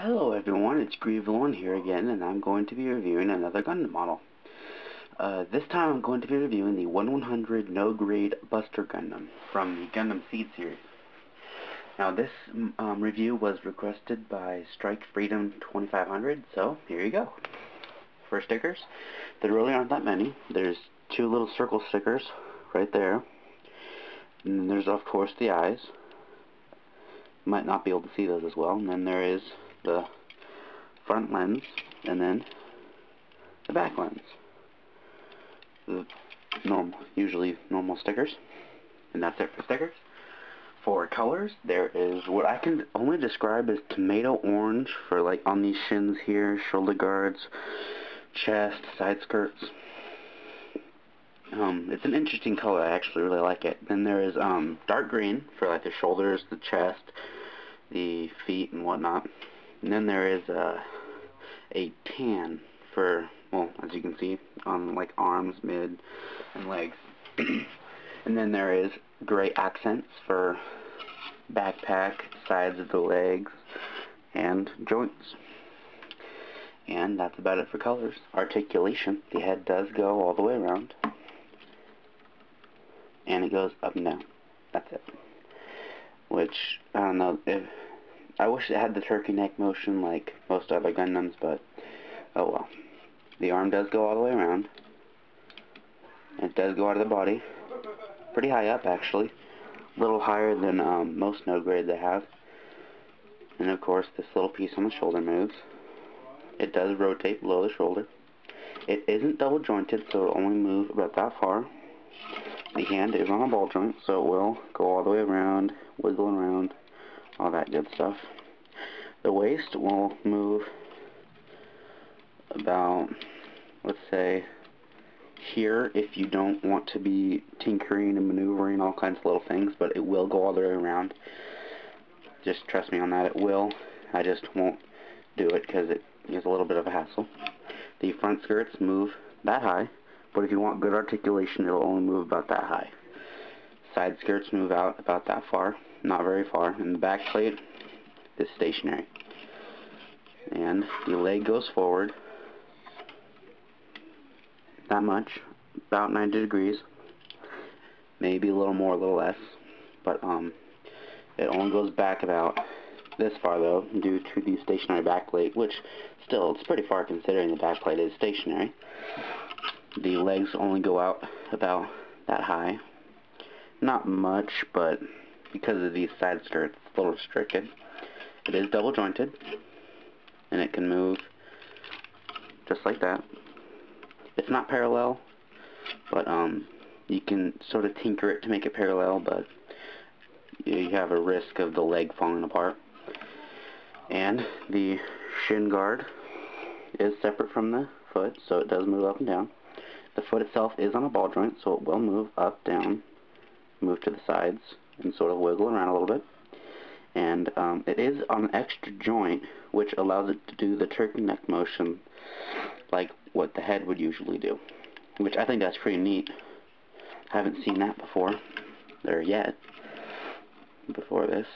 Hello everyone, it's Grieve1 here again, and I'm going to be reviewing another Gundam model. This time I'm going to be reviewing the 1/100 no-grade Buster Gundam from the Gundam Seed series. Now this review was requested by Strike Freedom 2500, so here you go. For stickers, there really aren't that many. There's two little circle stickers right there, and then there's of course the eyes. Might not be able to see those as well, and then there is the front lens, and then the back lens. The usually normal stickers, and that's it for stickers. For colors, there is what I can only describe as tomato orange for like on these shins here, shoulder guards, chest, side skirts. It's an interesting color. I actually really like it. Then there is dark green for like the shoulders, the chest, the feet, and whatnot. And then there is a tan for, well, as you can see, on like arms, mid, and legs. And then there is gray accents for backpack, sides of the legs, and joints. And that's about it for colors. Articulation, the head does go all the way around, and it goes up and down. That's it. Which, I don't know, I wish it had the turkey neck motion like most other Gundams, but oh well. The arm does go all the way around. It does go out of the body. Pretty high up, actually. A little higher than most no grade they have. And of course, this little piece on the shoulder moves. It does rotate below the shoulder. It isn't double jointed, so it'll only move about that far. The hand is on a ball joint, so it will go all the way around, wiggle around, all that good stuff. The waist will move about, let's say, here if you don't want to be tinkering and maneuvering all kinds of little things, but it will go all the way around. Just trust me on that, it will. I just won't do it because it is a little bit of a hassle. The front skirts move that high, but if you want good articulation, it'll only move about that high. Side skirts move out about that far, not very far, and the back plate is stationary. And the leg goes forward that much, about 90 degrees, maybe a little more, a little less, but it only goes back about this far though, due to the stationary back plate, which still, it's pretty far considering the back plate is stationary. The legs only go out about that high. Not much, but because of these side skirts, it's a little restricted. It is double jointed, and it can move just like that. It's not parallel, but you can sort of tinker it to make it parallel, but you have a risk of the leg falling apart. And the shin guard is separate from the foot, so it does move up and down. The foot itself is on a ball joint, so it will move up, down, move to the sides, and sort of wiggle around a little bit. And it is on an extra joint, which allows it to do the turkey neck motion like what the head would usually do, which I think that's pretty neat. I haven't seen that before, or yet, before this.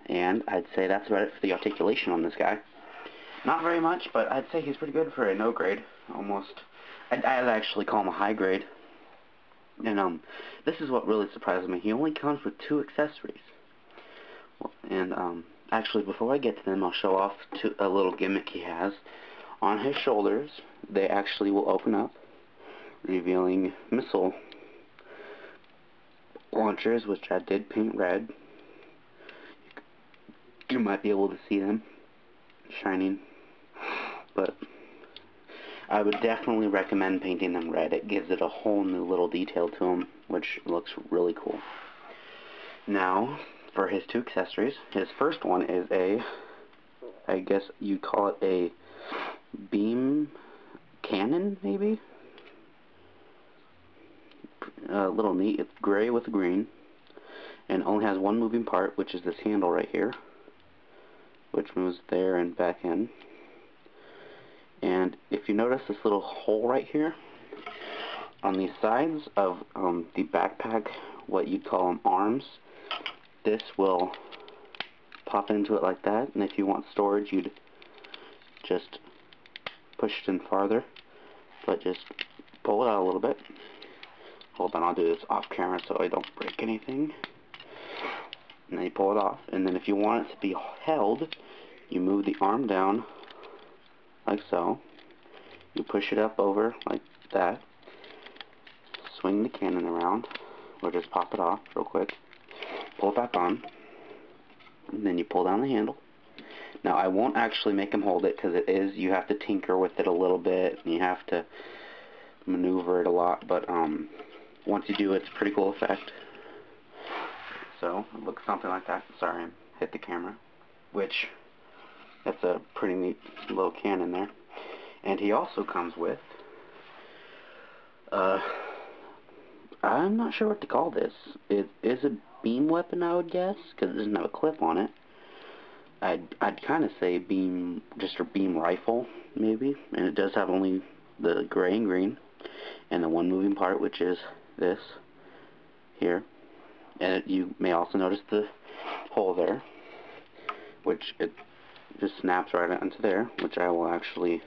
And I'd say that's about it for the articulation on this guy. Not very much, but I'd say he's pretty good for a no grade, almost. I'd actually call him a high grade. And this is what really surprises me. He only comes with 2 accessories. And actually, before I get to them, I'll show off a little gimmick he has. On his shoulders, they actually will open up, revealing missile launchers, which I did paint red. You might be able to see them shining, but I would definitely recommend painting them red. It gives it a whole new little detail to them, which looks really cool. Now, for his 2 accessories, his first one is I guess you call it a beam cannon, maybe? A little neat. It's gray with green, and only has one moving part, which is this handle right here, which moves there and back in. And if you notice this little hole right here, on the sides of the backpack, what you'd call them arms, this will pop into it like that, and if you want storage, you'd just push it in farther, but just pull it out a little bit. Hold on, I'll do this off camera so I don't break anything. And then you pull it off, and then if you want it to be held, you move the arm down like so. You push it up over like that. Swing the cannon around, or just pop it off real quick. Pull it back on, and then you pull down the handle. Now I won't actually make him hold it because you have to tinker with it a little bit, and you have to maneuver it a lot, but once you do, it's a pretty cool effect. So it looks something like that. Sorry, I hit the camera. Which, that's a pretty neat little cannon there. And he also comes with, I'm not sure what to call this. It is a beam weapon, I would guess, because it doesn't have a clip on it. I'd kind of say just a beam rifle, maybe. And it does have only the gray and green, and the one moving part, which is this here. And you may also notice the hole there, which it just snaps right onto there, which I will actually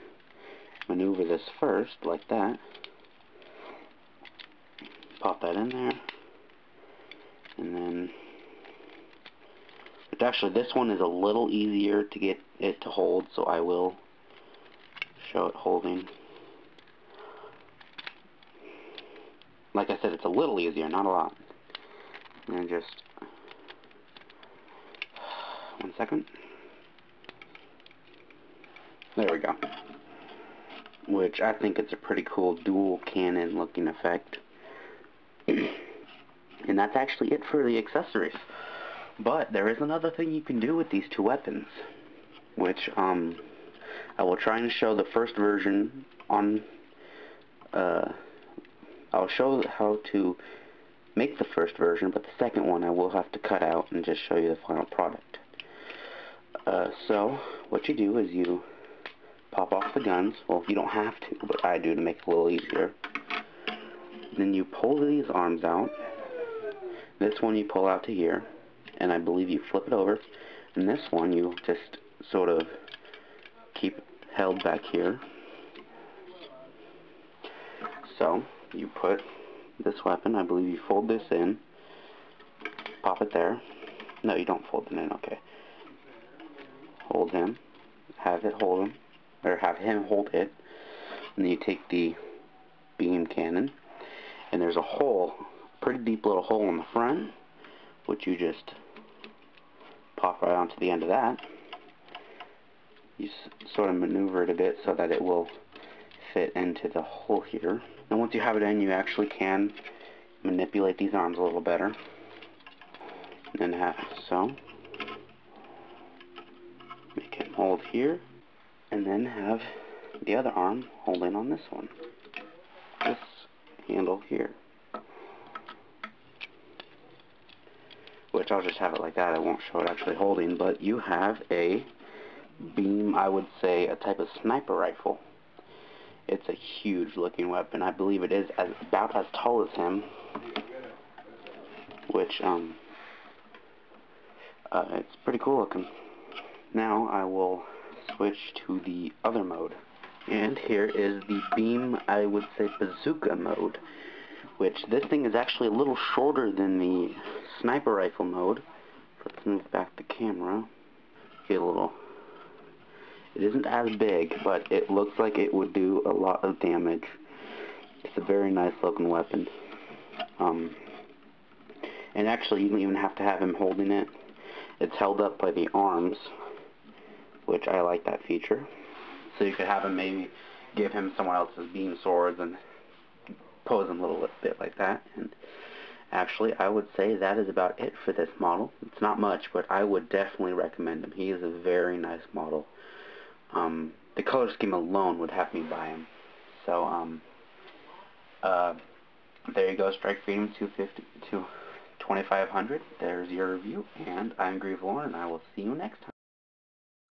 maneuver this first, like that. Pop that in there, and then, but actually this one is a little easier to get it to hold, so I will show it holding. Like I said, it's a little easier, not a lot. And just 1 second. There we go. Which I think it's a pretty cool dual cannon looking effect. And that's actually it for the accessories. But there is another thing you can do with these two weapons, which I will try and show the first version on. I'll show how to make the first version, but the second one I will have to cut out and just show you the final product. So what you do is you pop off the guns. Well, you don't have to, but I do to make it a little easier. Then you pull these arms out. This one you pull out to here, and I believe you flip it over. And this one you just sort of keep held back here. So you put this weapon, I believe you fold this in, pop it there. No, you don't fold it in, okay. Hold him, have it hold him, or have him hold it, and then you take the beam cannon, and there's a hole, pretty deep little hole in the front, which you just pop right onto the end of that. You sort of maneuver it a bit so that it will fit into the hole here. And once you have it in, you actually can manipulate these arms a little better. And then so. Make him hold here, and then have the other arm holding on this one. This handle here. Which I'll just have it like that, I won't show it actually holding, but you have a beam, I would say a type of sniper rifle. It's a huge looking weapon. I believe it is about as tall as him, which it's pretty cool looking. Now I will switch to the other mode, and here is the beam, I would say bazooka mode, which this thing is actually a little shorter than the sniper rifle mode. Let's move back the camera. Get a little. It isn't as big, but it looks like it would do a lot of damage. It's a very nice looking weapon. And actually you don't even have to have him holding it. It's held up by the arms, which I like that feature. So you could have him maybe give him someone else's beam swords and pose him a little bit like that. And actually I would say that is about it for this model. It's not much, but I would definitely recommend him. He is a very nice model. The color scheme alone would have me buy him. So there you go, Strike Freedom 250 to 2500. There's your review, and I'm Grieve Warren, and I will see you next time.